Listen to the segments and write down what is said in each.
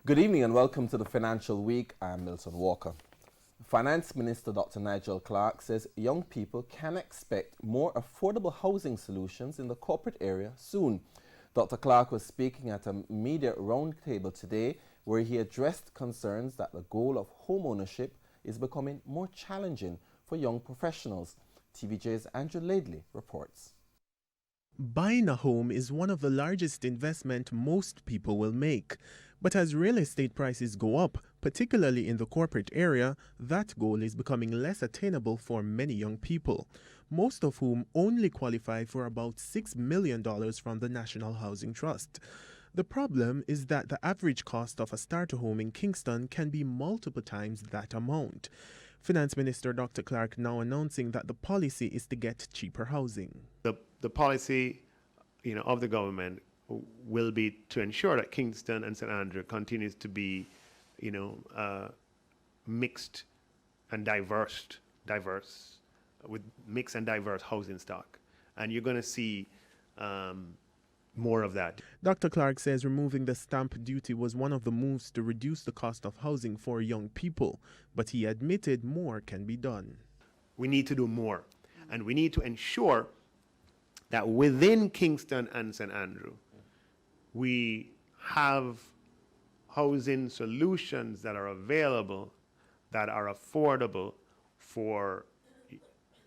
Good evening and welcome to the Financial Week. I'm Milton Walker. Finance Minister Dr. Nigel Clark says young people can expect more affordable housing solutions in the corporate area soon. Dr. Clark was speaking at a media roundtable today where he addressed concerns that the goal of home ownership is becoming more challenging for young professionals. TVJ's Andrew Laidley reports. Buying a home is one of the largest investments most people will make. But as real estate prices go up, particularly in the corporate area, that goal is becoming less attainable for many young people, most of whom only qualify for about $6 million from the National Housing Trust. The problem is that the average cost of a starter home in Kingston can be multiple times that amount. Finance Minister Dr. Clark now announcing that the policy is to get cheaper housing. The policy, of the government will be to ensure that Kingston and St. Andrew continues to be, mixed and diverse with mixed and diverse housing stock, and you're going to see more of that. Dr. Clark says removing the stamp duty was one of the moves to reduce the cost of housing for young people, but he admitted more can be done. We need to do more, and we need to ensure that within Kingston and St. Andrew, we have housing solutions that are available, that are affordable for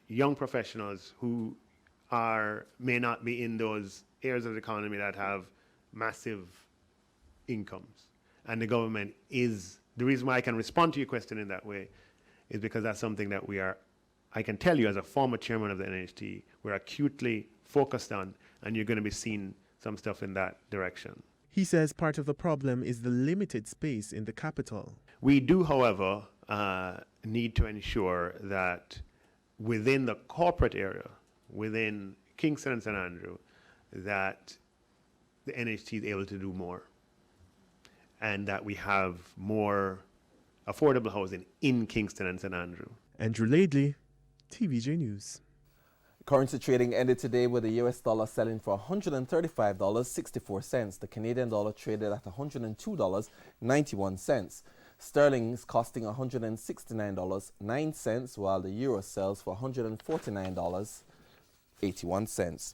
young professionals who may not be in those areas of the economy that have massive incomes. And the government is, the reason why I can respond to your question in that way is because that's something that I can tell you as a former chairman of the NHT, we're acutely focused on, and you're going to be seeing some stuff in that direction. He says part of the problem is the limited space in the capital. We do, however, need to ensure that within the corporate area, within Kingston and St. Andrew, that the NHT is able to do more, and that we have more affordable housing in Kingston and St. Andrew. Andrew Laidley, TVJ News. Currency trading ended today with the US dollar selling for $135.64. The Canadian dollar traded at $102.91. Sterling is costing $169.09, while the euro sells for $149.81.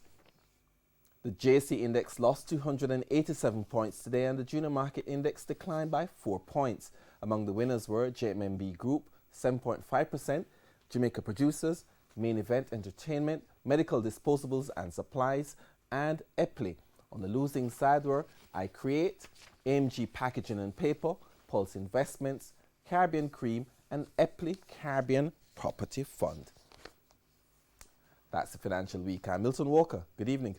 The JC index lost 287 points today, and the junior market index declined by 4 points. Among the winners were JMB Group, 7.5%, Jamaica Producers, Main Event Entertainment, Medical Disposables and Supplies, and Epley. On the losing side were I Create, AMG Packaging and Paper, Pulse Investments, Caribbean Cream, and Epley Caribbean Property Fund. That's the Financial Week. I'm Milton Walker. Good evening.